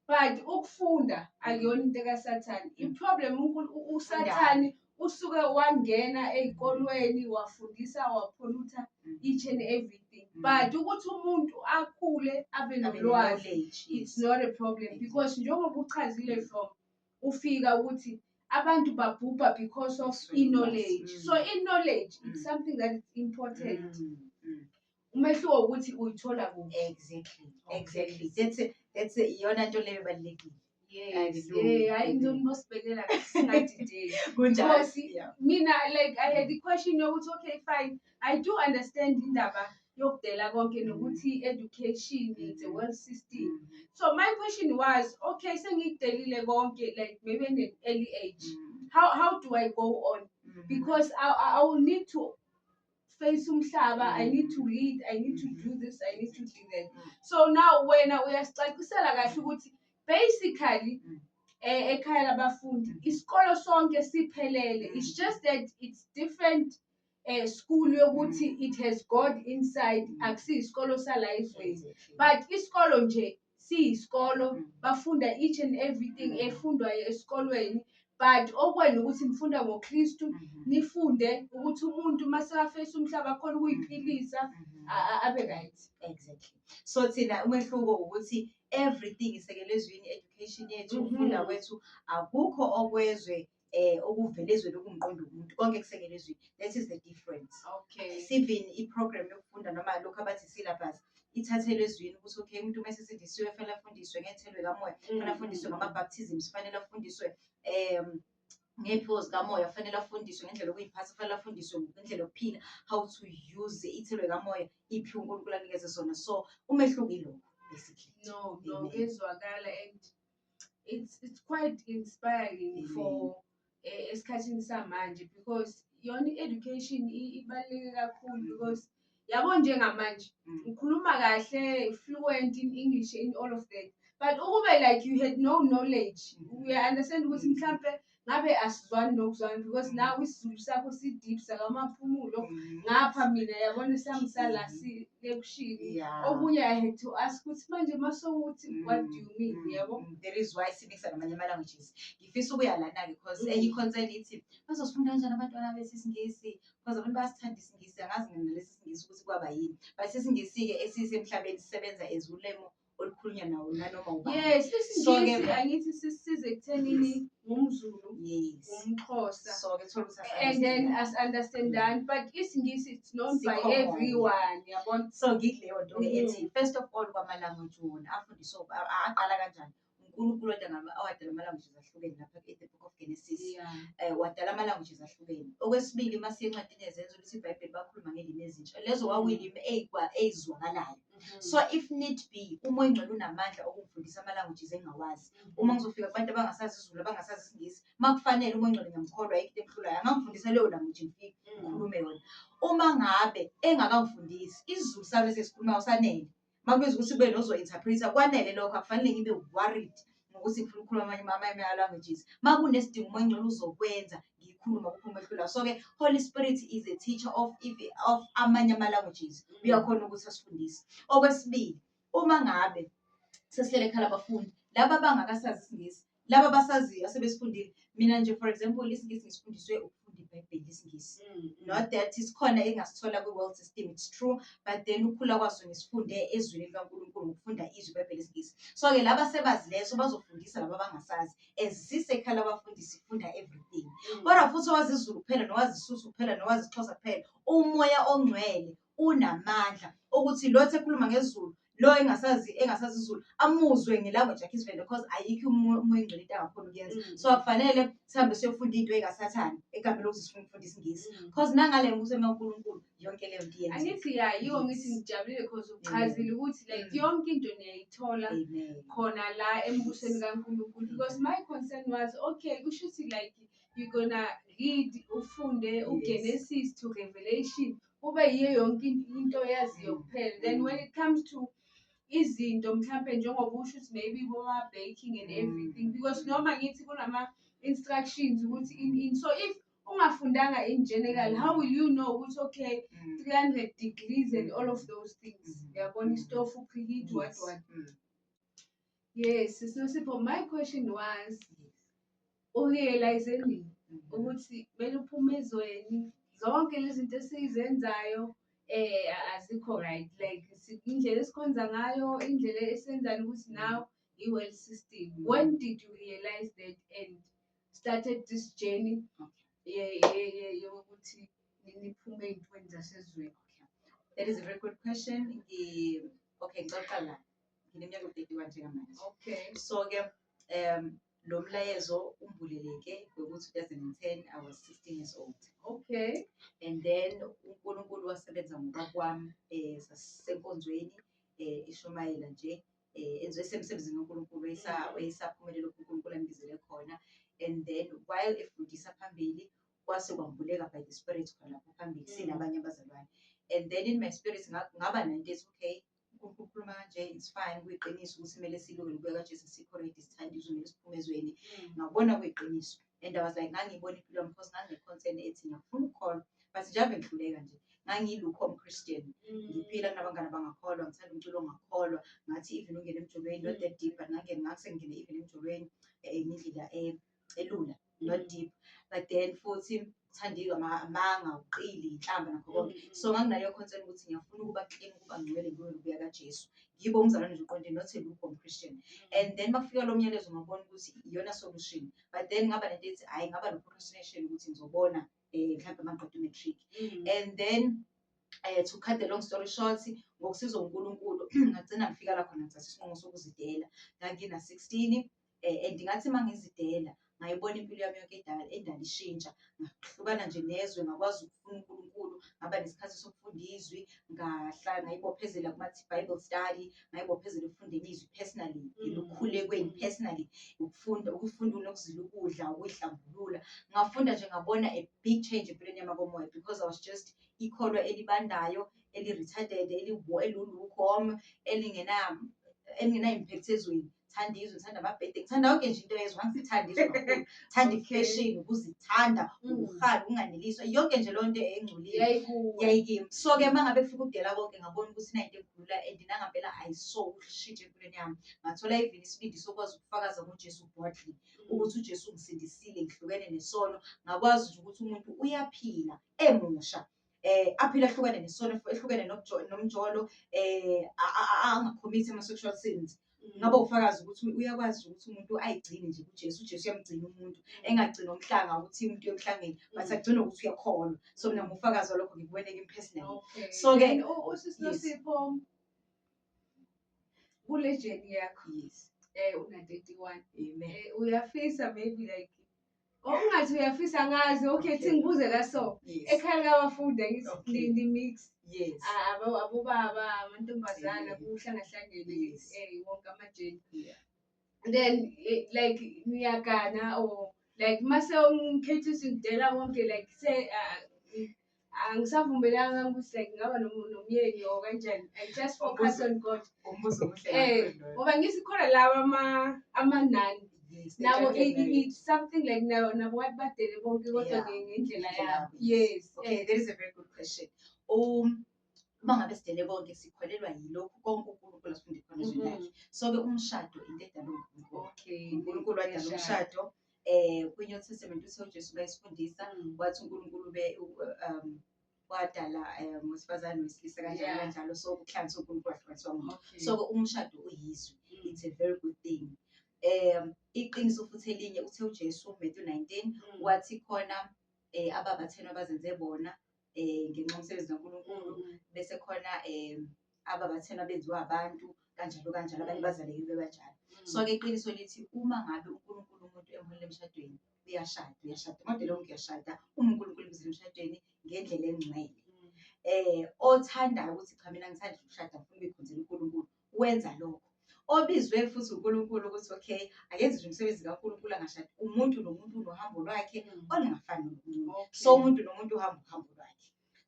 but ukufunda akuyona into kaSathane i-problem uSathane usuke wangena ey'kolweni wafundisa wapholutha each and everything but ukuthi umuntu akhule abe nolwazi it's not a problem because njengoba uchazile from ufika ukuthi abantu babhubha because of i-knowledge so i-knowledge is something that is important umehluko ukuthi uyithola kuphi exactly that's iyona nto leyo ebalulekile hayi into osibekela singadideki because mina like I had the question yokuthi okay fine I do understand indaba yokudela konke nokuthi education it's a world system so my question was okay sengikudelile konke like maybe in an early age how do I go on because I will need to face umhlaba I need to read I need to do this I need to do that so now wena uyasicacisela kahle ukuthi basically ekhaya labafundi isikolo sonke siphelele it's just that it's different school yokuthi it has God inside akusiyo isikolo sala ezweni but isikolo nje siyisikolo bafunda each and everything efundwayo esikolweni but okwena ukuthi nifunda ngoKristu nifunde ukuthi umuntu masakafesa umhlaba khona ukuyiphilisa abe right exactly so thina umehluko ukuthi everything isekele ezweni education yethu ukufunda kwethu akukho okwezwe okuvela ezweni okumqondo umuntu konke kusekele ezweni that is the difference even i-program yokufunda noma lokho abathi syllabus ithathelwe ezweni ukuthi okay umuntu mase sindisiwe fanele afundiswe ngethelwe kamoya fanele afundiswe ngama-baptisms fanele afundiswe ngephiwo zikamoya fanele afundiswe ngendlela okuyiphatha fanele afundiswe ngendlela yokuphila how to use ithelwe kamoya iphiwo uNkulunkulu anikeze sona so umehluko ilokho basically no ngezwakala and it's quite inspiring for esikhathini samanje because yona i-education ibaluleke kakhulu because yabo njengamanje ukhuluma kahle fluent in English in all of that but ukube like you had no knowledge we understand ukuthi mhlambe ngabe asizwani nokuzwana because now isiZulu sakho si-deep sakamaphumulo ngapha mina yabona sangisala silebushini okunye I had to ask ukuthi manje masokuthi what do you mean yabo there is why simikisa namanye ama-languages ngifisa ukuya lana-ke because enye i-concern ithi bazosifunda kanjani abantwana besisingisi because abantu bayasithanda isingisi angazi nalesi singisi ukuthi kwaba yini but isingisi-ke esisemhlabeni sisebenza as ulemo olukhulunywa nawo nanoma ubani yes isingisi angithi sisize ekuthenini ngumZulu ngumXhosa. So ke thola ukuthi And then as-understandani, but isiNgisi it's known by Si-common, everyone, yabona? So ngikuleyo nto ke ethi first of all kwama-language wona afundiswa aqala kanjani. uNkulunkulu wadala ama-languages ahlukene lapha e-the book of Genesis. Wadala ama-languages ahlukene. Okwesibili masiye encwadini yezenzo lithi iBhayibheli bakhuluma ngelimi ezintsha. Lezo kwakuyilimi eyizwakalayo. So if need be umoya ongcwele unamandla okufundisa ama-languages engawazi. Uma ngizofika kubantu abangasazi isiZulu abangasazi isiNgisi makufanele umoya ongcwele ngiyamkholwa ayikho into emhlulayo angangifundisa leyo language ngifike ngikhulume yona. Uma ngabe engakangifundisi isiZulu sami sesikhulumayo sanele makubiza ukuthi kube nozo-interpreter kwanele lokho akufanele ngibe worried ngokuthi ngifuna ukukhuluma amanye ama-languages. Makunesidingo umoya ongcwele uzokwenza ngikhuluma kuphuma ehlula. So ke Holy Spirit is a teacher of amanye ama-languages. Uyakhona ukuthi asifundise. Okwesibili uma ngabe sesihlele ekhaya abafundi laba abangakasazi isiNgisi laba abasaziyo asebesifundile. Mina nje for example isiNgisi ngisifundiswe ukufunda iBhayibheli isiNgisi. Not that isikhona engasithola kwi-world system, it's true, but then ukukhula kwaso ngisifunde ezwini likaNkulunkulu ngokufunda izwi iBhayibheli isiNgisi. So ke laba sebazi leso bazofundisa laba abangasazi as sisekhaya abafundi sifunda everything. Kodwa futhi owazi isiZulu kuphela nowazi isiSuthu kuphela nowazi isiXhosa kuphela umoya ongcwele unamandla ukuthi lo ekhuluma ngesiZulu lo engasazi isiZulu amuzwe ngelanguage yakhe isivele because ayikho umoya ongcwele into angakhona ukuyenza. So akufanele sihambe siyofunda into ekasathane egameni lokuthi sifuna ukufunda isiNgisi because nangale ngusema uNkulunkulu yonke leyo nto iyenza. Angithi yiyo ngithi ngijabulile because uchazile ukuthi like yonke into niyayithola khona la embusweni kaNkulunkulu. Because my concern was okay kusho ukuthi like you're gonna read ufunde uGenesis to Revelation ube yiyo yonke into yaziyo kuphela. Then when it comes to izinto mhlambe njengoba usho ukuthi maybe boma baking and everything because noma ngithi kunama instructions ukuthi in so if ungafundanga in general how will you know ukuthi okay 300 degrees and all of those things yabona istofu preheat what yes Sisipho. My question was urealize nini ukuthi kumele uphume ezweni zonke lezi zinto esizenzayo azikho right like indlela esikhonza ngayo indlela esenzana ukuthi now i-world system. When did you realize that and started this journey yokuthi niphume ey'ntweni zasezweni? That is a very good question. Okay ngicaqala ngineminyaka u-31 njengamanje. Okay. So ke lo mlayezo umbuleleke ngokuthi 2010 I was 16 years old. Okay. And then uNkulunkulu wasebenza ngokwami sasenkonzweni ishumayela nje enze semsebenzini uNkulunkulu wayesaphumelela uNkulunkulu ambizele khona. And then while efundisa phambili kwase kwambuleka by the spirit khona lapho phambili sinabanye abazalwane. And then in my spirit ngaba nento ethi okay ukukhuluma kanje it's fine kuyiqiniso ukuthi kumele silungele ukuya kaJesu sicorrect isithandizwe kumele siphume ezweni ngabona kuyiqiniso. And I was like ngangibona impilo yami because ngane-concern ethi ngiyafuna ukukholwa but nje ave ngihluleka nje ngangiyilukho Christian ngiphila kunabangani abangakholwa ngithanda umculo ongakholwa ngathi even ungene emjolweni not that deep but ngangisengene even emjolweni ngendlela elula not deep but then futhi thandiwe amanga uqili inhlamba nakho konke. So nganginayo concern ukuthi ngiyafuna ukuba clean ukuba ngcwele ukuya kaJesu yibo umzalwane nje uqonde not elukho Christian. And then makufika lo myalezo ngabona ukuthi iyona solution but then ngaba nento ethi hayi ngaba no procrastination ukuthi ngizobona mhlawumbe mangqeda matric. And then to cut the long story short ngokusizwa uNkulunkulu ngagcina ngifika la khona ngithatha isinqumo sokuzidela ngangina 16 and ngathi mangizidela ngayibona impilo yami yonke endala ishintsha ngahlukana nje nezwe ngakwazi ukufuna uNkulunkulu ngaba nesikhathi sokufunda izwi ngahlala ngayibophezela kuma-Bible study ngayibophezela ukufunda izwi personally ukukhulekweni personally ukufunda unokuzila ukudla ukuyihlambulula ngafunda nje ngabona a big change empilweni yami komoya because I was just ikholwa elibandayo eli-retarded elilulukhom elingena impact ezweni. Thanda izwe ngithanda amabhede ngithanda yonke nje into yezwe ngangithanda izwe kakhulu thanda ifashion ukuzithanda ukuhala ukunganeliswa yonke nje lonto engcolile yayikimi. So ke mangabe kufika ukudela konke ngabona ukuthi nayinto ekhulula and nangempela ayiso ukushintsha empilweni yami ngathola even isibindi sokwazi ukufakaza ngoJesu bodly ukuthi uJesu ungisindisile ngihlukene nesono ngakwazi nje ukuthi umuntu uyaphila emusha aphila ehlukene nesono ehlukene nomjolo angakhomithi ama-sexual sins Ngaba ufakazi ukuthi uyakwazi ukuthi umuntu ayigcine nje kuJesu. uJesu uyamgcina umuntu, engagcina umhlanga ukuthi umuntu uyemhlangeni, but agcina ukuthi uyakholwa. So mina ngufakazi walokho, ngikubone kimi personally. Okay. So-ke uSister Sipho, kule journey yakho yes, una 31, amen. uyafisa maybe like ungathi uyafisa ngazi okay Okay. thi ngibuze kaso Yes, ekhaya kabafundi Okay. ni mix yes, abobaba amantombazana Yeah. kuhlangahlangene Yes. wonke amajeni, yeah, then like niyagana or like mase ungikhetha ngidela konke like say angisavumelanga ukuthi like ngaba nomyeni or kanjani, I just focus on God. umbuzo omuhle kakhulu loyo. Ngoba ngisikhona lawa amanani Yes, nabo they don't get married. it's something like nabo badele bonke kodwa Yeah. ngendlela Ngendlela yabo. yabo, Yes. Okay, that is a very good question. Uma ngabe sidele bonke sikholelwa yilokhu konke uNkulunkulu asifunde khona ezweni lakhe. So-ke umshado into edala uNkulunkulu. Okay. uNkulunkulu wadala umshado. Kwi-New Testament uthe uJesu bayisifundisa wathi uNkulunkulu wadala ngowesifazane wesilisa kanjalo Yeah. kanjalo. So ukuhlanganisa uNkulunkulu wahlukaniswa ngumuntu. Okay. So-ke umshado uyizwi. It's a very good thing. Iqiniso futhi elinye uthe uJesu Matthew 19 wathi khona ababathenwa bazenze bona ngenxa yomsebenzi kaNkulunkulu, bese khona ababathenwa benziwa abantu kanjalo kanjalo, abanye bazalekile bebanjalo. So-ke iqiniso lithi uma ngabe uNkulunkulu umuntu emholele emshadweni uyashada kodwa lonke uyashada uma uNkulunkulu ebizile emshadweni ngendlela engcwele. Othandayo ukuthi cha mina ngithanda ukushada ngifuna ukuyikhonzela uNkulunkulu wenza lokho. Obizwe futhi uNkulunkulu ukuthi okay akenze nje umsebenzi kaNkulunkulu angashadi, umuntu nomuntu unohambo lwakhe olungafani nomunye. Okay. So umuntu nomuntu uhamba uhambo lwakhe.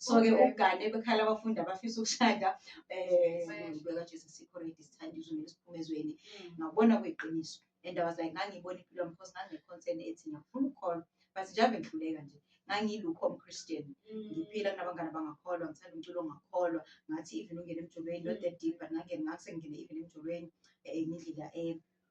So-ke Okay. ukugane bekhala abafundi abafisa ukushada bekaJesu sikho ready sithanda izwe nesiphume ezweni. Ngabona kuyiqiniso and I was like ngangiyibona impilo yami because ngangine-concern ethi ngiyafuna ukukholwa but nje ave ngihluleka nje. Ngangiyilukho Christian, ngiphila kunabangani abangakholwa, ngithanda umculo ongakholwa, ngathi even ungene emjolweni not that deep, but ngangise-ngingene even emjolweni ngendlela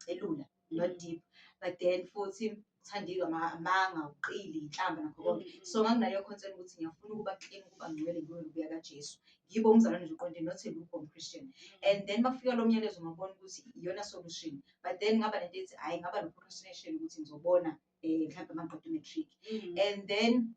elula, not deep, but then futhi ngithandiwe amanga, uqili, inhlamba nakho konke. So nganginayo concern ukuthi ngiyafuna ukuba clean, ukuba ngcwele ngiyokuya kaJesu. Yibo umzalwane nje uqonde not lukewarm Christian. And then makufika lo myalezo ngabona ukuthi iyona solution, but then ngaba nento ethi hayi ngaba no-procrastination ukuthi ngizobona mhlawumbe mangaqeda i-matric. And then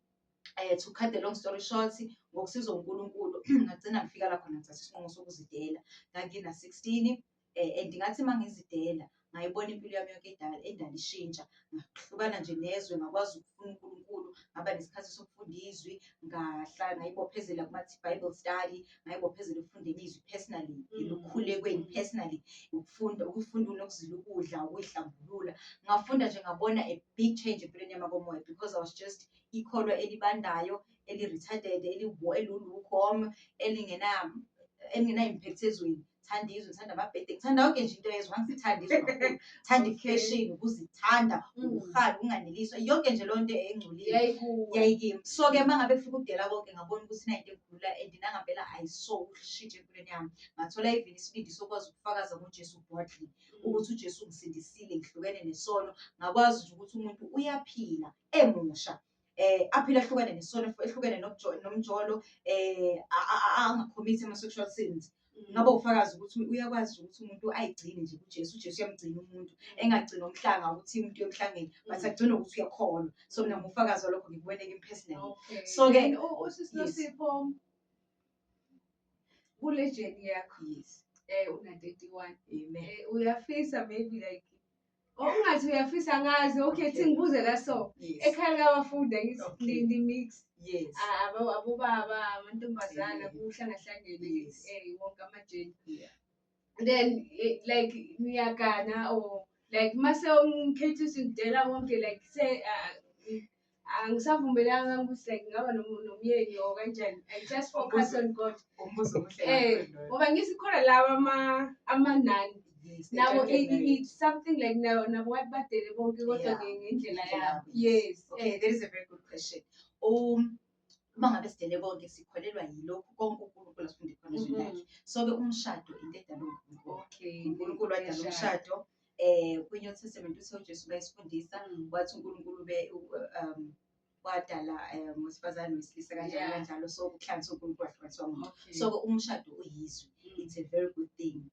to cut the long story short, ngokusizwa uNkulunkulu ngagcina ngifika la khona ngithatha isinqumo sokuzidela. Ngangina 16 and ngathi mangizidela ngayibona impilo yami yonke endala ishintsha, ngahlukana nje nezwe, ngakwazi ukufuna uNkulunkulu, ngaba nesikhathi sokufunda izwi, ngayibophezela kuma-Bible study, ngayibophezela ukufundeni izwi personally, ekukhulekweni personally, ukufunda unokuzila ukudla, ukuyihlambulula. Ngafunda nje ngabona a big change empilweni yami komoya because I was just ikholwa elibandayo, eli-retarded, elulukhom, elingena-impact ezweni. Thanda izwe, thanda amabhede, ngithanda yonke nje into yezwe, ngangithanda izwe kakhulu. Thanda ifashion, ukuzithanda, ukuhala, ukunganeliswa, yonke nje lonto engcolile yayikimi. So-ke mangabe kufika ukudela konke ngabona ukuthi nayinto engikhulula and nangempela I saw ukushintsha empilweni yami. Ngathola even isibindi sokwazi ukufakaza ngoJesu boldly ukuthi uJesu ungisindisile, ngihlukene nesono. Ngakwazi nje ukuthi umuntu uyaphila emusha, aphila ehlukene nesono, ehlukene nomjolo, angakhomithi ama-sexual sins. Ngaba ufakazi ukuthi uyakwazi ukuthi umuntu ayigcine nje kuJesu. uJesu uyamgcina umuntu, engagcina umhlanga ukuthi umuntu uyemhlangeni, but agcina ukuthi uyakholwa. So mina ngufakazi walokho, ngikubone kimi personally. Okay. So-ke uSister yes. Sipho, kule journey yakho Yes, una 31, amen. uyafisa maybe like ungathi uyafisa ngazi okay thi Okay. ngibuze kaso Yes, ekhaya kabafundi Okay. ni mix yes, abobaba amantombazana Yeah. kuhlangahlangene Yes. wonke amajeni, yeah, then like niyagana or like mase ungikhetha ngidela konke like say angisavumelanga ukuthi like ngaba nomyeni or kanjani, I just focus on God. umbuzo omuhle kakhulu loyo. Ngoba ngisikhona lawa amanani Yes, they nabo don't get married. it's something like nabo badele bonke kodwa Yeah. ngendlela Ngendlela yabo. yabo, Yes. Okay, that is a very good question. Uma ngabe sidele bonke sikholelwa yilokhu konke uNkulunkulu asifunde khona ezweni lakhe. So-ke umshado into edala uNkulunkulu. Okay. uNkulunkulu wadala umshado. Kwi-New Testament uthe uJesu bayisifundisa wathi uNkulunkulu wadala ngowesifazane wesilisa kanjalo Yeah. kanjalo. So ukuhlanganisa uNkulunkulu wahlukaniswa ngumuntu. Okay. So-ke umshado uyizwi. It's a very good thing.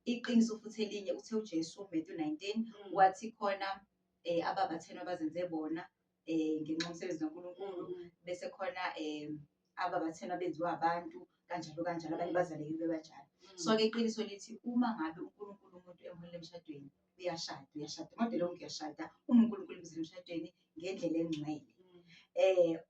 Iqiniso futhi elinye uthe uJesu Matthew 19 Mm. wathi khona ababatheni abazenze bona ngenxa yomsebenzi kaNkulunkulu, Mm. bese khona ababatheni abenziwa abantu kanjalo kanjalo, abanye bazalekile bebanjalo. So-ke iqiniso lithi uma ngabe uNkulunkulu umuntu emholele emshadweni uyashada, modele wonke uyashada uma uNkulunkulu ebizile emshadweni ngendlela engcwele.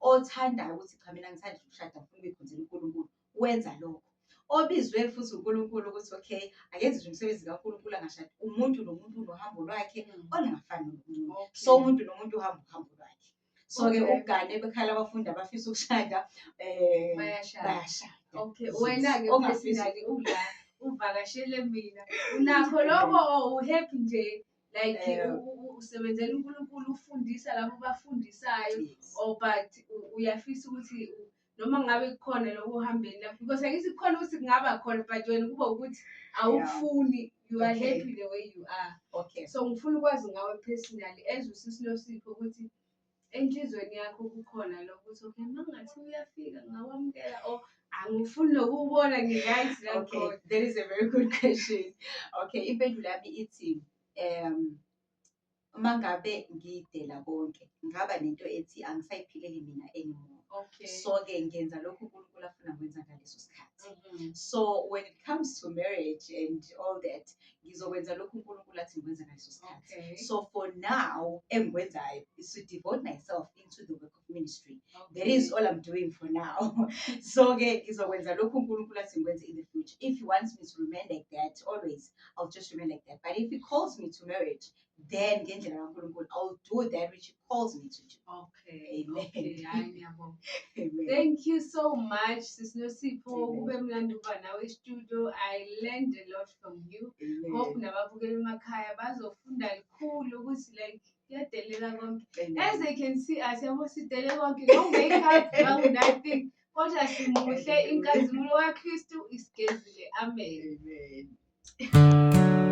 Othandayo ukuthi cha mina ngithanda ukushada ngifuna ukuyikhonzela uNkulunkulu wenza lokho. Obizwe futhi uNkulunkulu ukuthi okay akenze nje umsebenzi kaNkulunkulu angashadi, umuntu nomuntu unohambo lwakhe olungafani nomunye. So umuntu nomuntu uhamba uhambo lwakhe. So-ke ukugane bekhaya labafundi abafisa ukushada bayashada. Okay, wena-ke personally uvakashele mina unakho lokho uhappy nje like usebenzela uNkulunkulu ufundisa labo bafundisayo, but uyafisa ukuthi noma ngabe kukhona lokho uhambeni lapho, because angithi kukhona ukuthi kungaba khona but wena kuba ukuthi awufuni, you are happy the way you are. Okay. So ngifuna ukwazi ngawe personally as usisi Nosipho ukuthi enhlizweni yakho kukhona lokho ukuthi okay mangathi uyafika ngawamukela or angifuni nokubona ngi-right la Okay, khona. that is a very good question. Okay, impendulo yami ithi uma ngabe ngidela konke ngaba nento ethi angisayiphileli mina anymore. Okay. So-ke ngenza lokho uNkulunkulu afuna ngikwenza ngaleso sikhathi. So when it comes to marriage and all that, ngizokwenza lokho uNkulunkulu athi ngikwenza ngaleso sikhathi. Okay. So for now engikwenzayo is to devote myself into the work of ministry. Okay. That is all I'm doing for now. So-ke ngizokwenza lokho uNkulunkulu athi ngikwenze in the future. If he wants me to remain like that always, I'll just remain like that. But if he calls me to marriage, then ngendlela kaNkulunkulu I'll do that which he calls me to do. Okay. Amen. Okay. Hayi ngiyabonga. Amen. Thank you so much, Sis Nosipho. Kube mnandi ukuba nawe e-studio. I learned a lot from you. Hope nababukeli emakhaya bazofunda likhulu ukuthi like kuyadeleka konke. As they can see us, sidele konke, no makeup, no nothing. Kodwa simuhle, inkazimulo kaKristu isigezile. Amen. Amen.